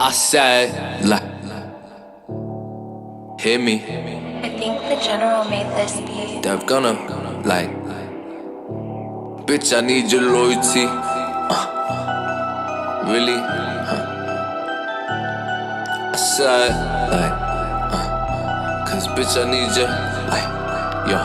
I said, like, hear me. I think the general made this beat. They're gonna, like, bitch, I need your loyalty. Really? I said, like, cause bitch, I need your, like, yo,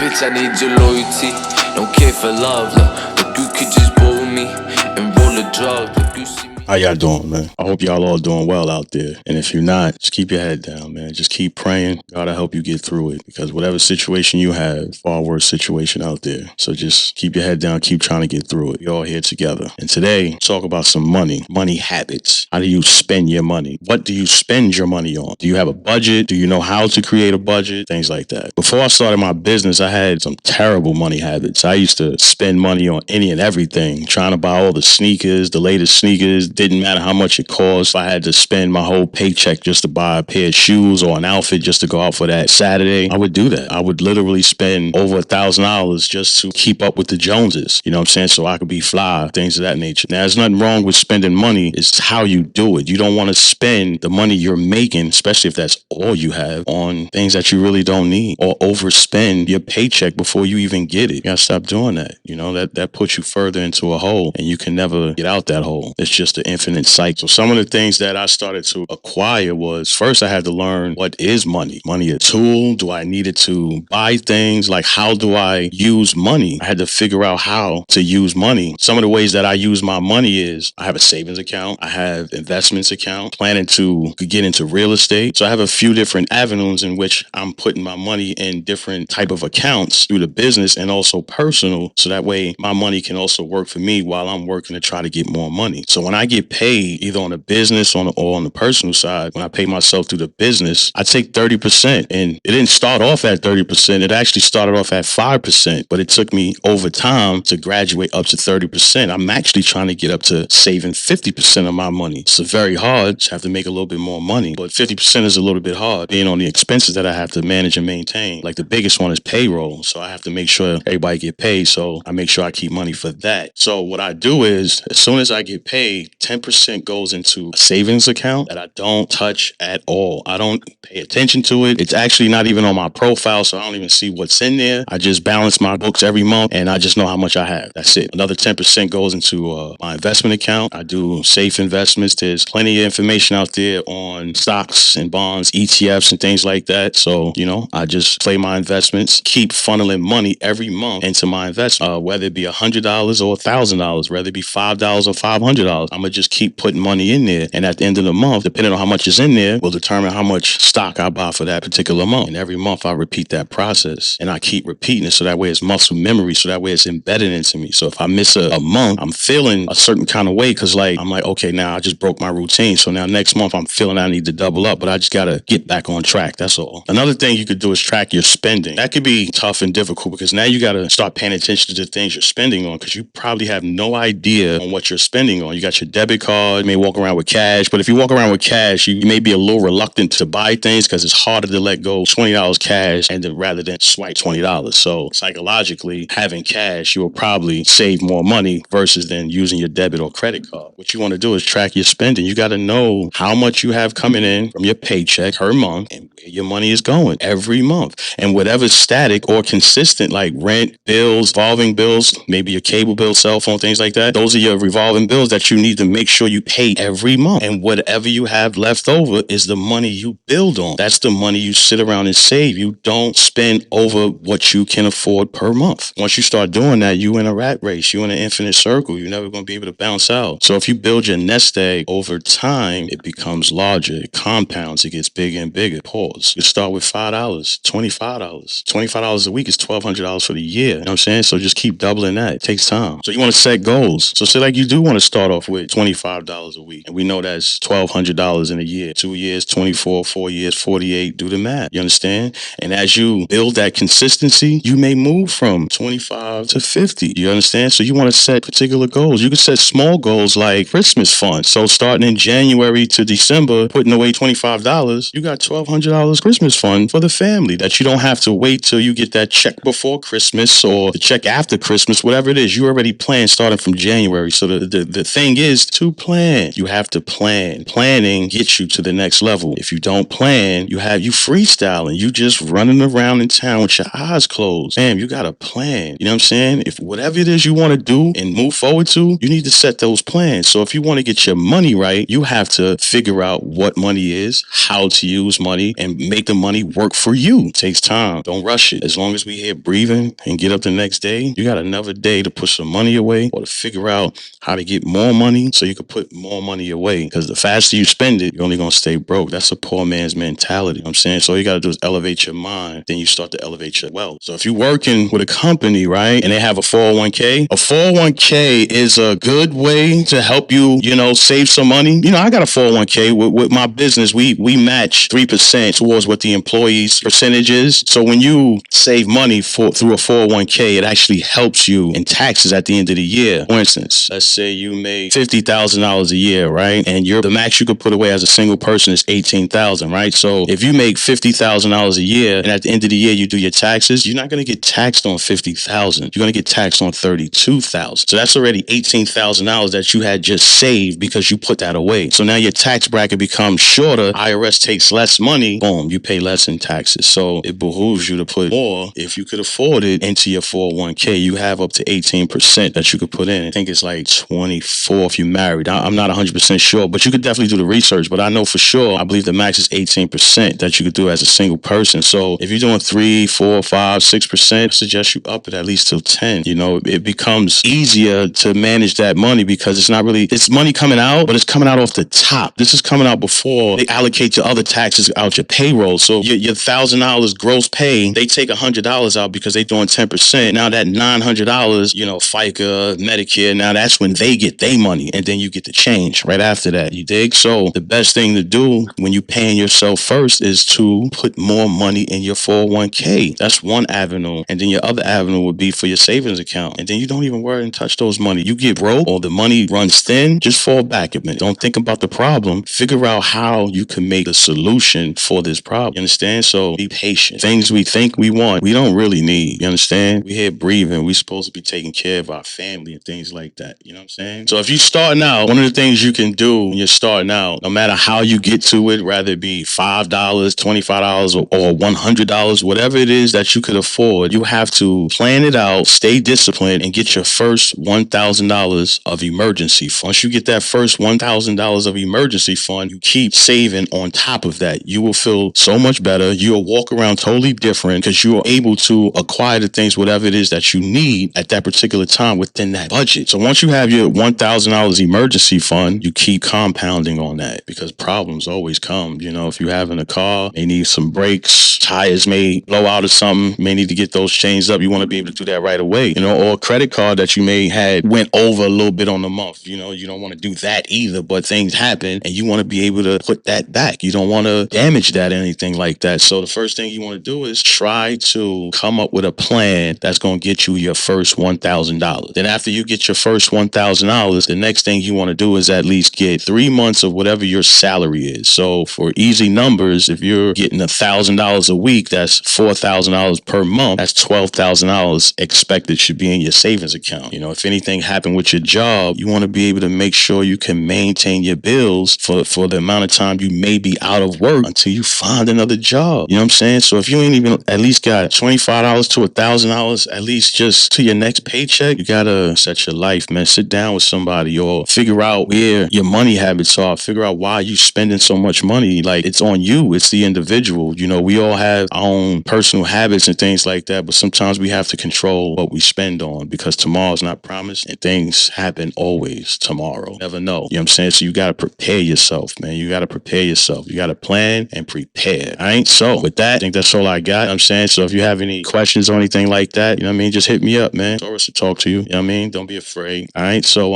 bitch, I need your loyalty. Don't care for love, look, you could just borrow me and roll a drug, look, you see me. How y'all doing, man? I hope y'all all doing well out there. And if you're not, just keep your head down, man. Just keep praying. God will help you get through it. Because whatever situation you have, far worse situation out there. So just keep your head down. Keep trying to get through it. We're all here together. And today, talk about some money habits. How do you spend your money? What do you spend your money on? Do you have a budget? Do you know how to create a budget? Things like that. Before I started my business, I had some terrible money habits. I used to spend money on any and everything, trying to buy all the sneakers, the latest sneakers. Didn't matter how much it cost. If I had to spend my whole paycheck just to buy a pair of shoes or an outfit just to go out for that Saturday, I would do that. I would literally spend over $1,000 just to keep up with the Joneses. You know what I'm saying? So I could be fly, things of that nature. Now, there's nothing wrong with spending money. It's how you do it. You don't want to spend the money you're making, especially if that's all you have, on things that you really don't need, or overspend your paycheck before you even get it. You gotta stop doing that. You know, that puts you further into a hole, and you can never get out that hole. It's just an infinite cycle. So some of the things that I started to acquire was, first I had to learn, what is money? Money a tool? Do I need it to buy things? Like, how do I use money? I had to figure out how to use money. Some of the ways that I use my money is, I have a savings account, I have investments account, planning to get into real estate. So I have a few different avenues in which I'm putting my money in different type of accounts through the business and also personal. So that way my money can also work for me while I'm working to try to get more money. So when I get paid, either on the business or on the personal side, when I pay myself through the business, I take 30%. And it didn't start off at 30%. It actually started off at 5%, but it took me over time to graduate up to 30%. I'm actually trying to get up to saving 50% of my money. It's very hard. I have to make a little bit more money, but 50% is a little bit hard, being on the expenses that I have to manage and maintain. Like, the biggest one is payroll. So I have to make sure everybody get paid. So I make sure I keep money for that. So what I do is, as soon as I get paid, 10% goes into a savings account that I don't touch at all. I don't pay attention to it. It's actually not even on my profile, so I don't even see what's in there. I just balance my books every month, and I just know how much I have. That's it. Another 10% goes into my investment account. I do safe investments. There's plenty of information out there on stocks and bonds, ETFs, and things like that. So, you know, I just play my investments, keep funneling money every month into my investment, whether it be $100 or $1,000, whether it be $5 or $500. I'm going to just keep putting money in there. And at the end of the month, depending on how much is in there, will determine how much stock I buy for that particular month. And every month I repeat that process, and I keep repeating it. So that way it's muscle memory. So that way it's embedded into me. So if I miss a month, I'm feeling a certain kind of way, because I'm like, okay, now I just broke my routine. So now next month I'm feeling I need to double up, but I just got to get back on track. That's all. Another thing you could do is track your spending. That could be tough and difficult, because now you got to start paying attention to the things you're spending on, because you probably have no idea on what you're spending on. You got your debit card, you may walk around with cash, but if you walk around with cash, you may be a little reluctant to buy things, because it's harder to let go $20 cash and rather than swipe $20. So psychologically, having cash, you will probably save more money versus than using your debit or credit card. What you want to do is track your spending. You got to know how much you have coming in from your paycheck per month and where your money is going every month. And whatever's static or consistent, like rent, bills, revolving bills, maybe your cable bill, cell phone, things like that, those are your revolving bills that you need to make sure you pay every month. And whatever you have left over is the money you build on. That's the money you sit around and save. You don't spend over what you can afford per month. Once you start doing that, you in a rat race. You in an infinite circle. You're never going to be able to bounce out. So if you build your nest egg over time, it becomes larger. It compounds. It gets bigger and bigger. Pause. You start with $5, $25. $25 a week is $1,200 for the year. You know what I'm saying? So just keep doubling that. It takes time. So you want to set goals. So say like you do want to start off with $25 a week. And we know that's $1,200 in a year. 2 years, 24, 4 years, 48. Do the math. You understand? And as you build that consistency, you may move from 25 to 50. You understand? So you want to set particular goals. You can set small goals like Christmas fund. So starting in January to December, putting away $25, you got $1,200 Christmas fund for the family that you don't have to wait till you get that check before Christmas or the check after Christmas, whatever it is. You already planned starting from January. So the thing is to plan. You have to plan. Planning gets you to the next level. If you don't plan, you freestyling. You just running around in town with your eyes closed. Damn, you got to plan. You know what I'm saying? If whatever it is you want to do and move forward to, you need to set those plans. So if you want to get your money right, you have to figure out what money is, how to use money, and make the money work for you. It takes time. Don't rush it. As long as we here breathing and get up the next day, you got another day to put some money away or to figure out how to get more money so you can put more money away. Because the faster you spend it, you're only going to stay broke. That's a poor man's mentality. You know what I'm saying? So all you got to do is elevate your mind. Then you start to elevate your wealth. So if you're working with a company, right, and they have a 401k, a 401k is a good way to help you, save some money. I got a 401k with my business. We match 3% towards what the employee's percentage is. So when you save money through a 401k, it actually helps you in taxes at the end of the year. For instance, let's say you make $50,000 a year, right? And the max you could put away as a single person is $18,000, right? So if you make $50,000 a year and at the end of the year you do your taxes, you're not going to get taxed on $50,000. You're going to get taxed on $32,000. So that's already $18,000 that you had just saved because you put that away. So now your tax bracket becomes shorter. IRS takes less money. Boom, you pay less in taxes. So it behooves you to put more, if you could afford it, into your 401k. You have up to 18% that you could put in. I think it's like 24 if you're married. I'm not 100% sure, but you could definitely do the research. But I know for sure, I believe the max is 18% that you could do as a single person. So if you're doing 3, 4, 5, 6%, I suggest you up it at least till 10. It becomes easier to manage that money because it's money coming out, but it's coming out off the top. This is coming out before they allocate your other taxes out your payroll. So your $1,000 gross pay, they take $100 out because they're doing 10%. Now that $900, FICA, Medicare, now that's when they get their money, and then you get the change right after that. You dig? So the best thing to do when you paying yourself first is to put more money in your 401k. That's one avenue. And then your other avenue would be for your savings account. And then you don't even worry and touch those money. You get broke or the money runs thin, just fall back a minute. Don't think about the problem. Figure out how you can make a solution for this problem. You understand? So be patient. Things we think we want, we don't really need. You understand? We're here breathing. We're supposed to be taking care of our family and things like that. You know what I'm saying? So if you're starting out, one of the things you can do when you're starting out, no matter how you get to it, rather it be $5, $25 or $100, whatever it is that you could afford, you have to plan it out, stay disciplined, and get your first $1,000 of emergency fund. Once you get that first $1,000 of emergency fund, you keep saving on top of that. You will feel so much better. You'll walk around totally different because you are able to acquire the things, whatever it is that you need at that particular time within that budget. So once you have your $1,000 emergency fund, you keep compounding on that because problems always come. If you're having a car, may need some brakes, tires may blow out or something, may need to get those changed up. You want to be able to do that right away. Or a credit card that you may had went over a little bit on the month. You don't want to do that either, but things happen and you want to be able to put that back. You don't want to damage that or anything like that. So the first thing you want to do is try to come up with a plan that's going to get you your first $1,000. Then after you get your first $1,000, the next thing you want to do is at least get 3 months of whatever your salary is. So for easy numbers, if you're getting $1,000 a week, that's $4,000 per month. That's $12,000 expected should be in your savings account. If anything happened with your job, you want to be able to make sure you can maintain your bills for the amount of time you may be out of work until you find another job. You know what I'm saying? So if you ain't even at least got $25 to $1,000, at least just to your next paycheck, you gotta set your life, man. Sit down with somebody or figure out where your money habits are. Figure out why you spending so much money. Like, it's on you. It's the individual. We all have our own personal habits and things like that, but sometimes we have to control what we spend on because tomorrow's not promised and things happen always tomorrow. Never know. You know what I'm saying? So you gotta prepare yourself, man. You gotta prepare yourself. You gotta plan and prepare. All right? So with that, I think that's all I got. You know what I'm saying? So if you have any questions or anything like that, just hit me up, man. Doris to talk to you. You know what I mean? Don't be afraid. All right? So,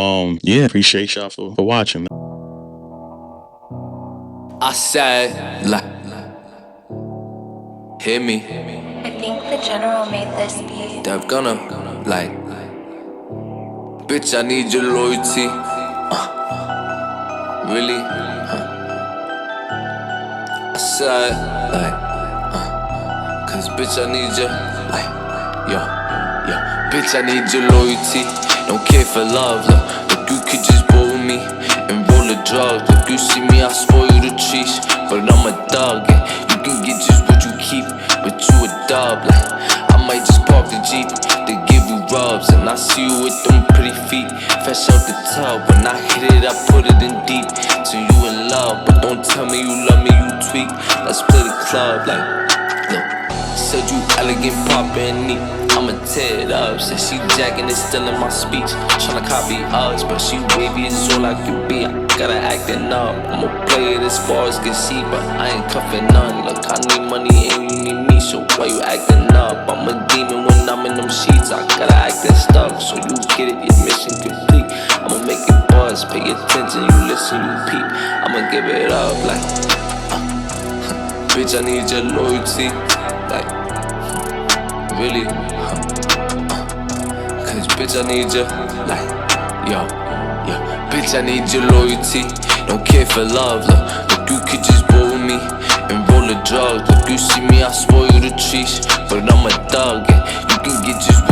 appreciate y'all for watching, man. I said, hear me. I think the general made this beat. They're gonna, bitch, I need your loyalty. Really? I said, cause bitch, I need your, bitch, I need your loyalty. Don't care for love, look, you could just bore me. drugs. If you see me, I spoil you the trees. But I'm a thug, yeah. You can get just what you keep, but you a dub, like I might just park the Jeep to give you rubs. And I see you with them pretty feet, fresh out the tub. When I hit it, I put it in deep. So you in love, but don't tell me you love me, you tweak. Let's play the club, like, look. Said you elegant, proper, and neat. I'ma tear it up. Said she jacking it, still in my speech. Tryna copy us, but she wavy is all I can be. I gotta acting up. I'ma play it as far as can see, but I ain't cuffing none. Look, I need money and you need me, so why you acting up? I'm a demon when I'm in them sheets. I gotta act and stuff, so you get it, your mission complete. I'ma make it buzz, pay attention, you listen, you peep. I'ma give it up, like, bitch, I need your loyalty, like, really, cause bitch, I need you, like, yo, bitch, I need your loyalty. Don't care for love, look, you could just bore me and roll the drugs. If you see me, I spoil you the trees, but I'm a thug, yeah. You can get just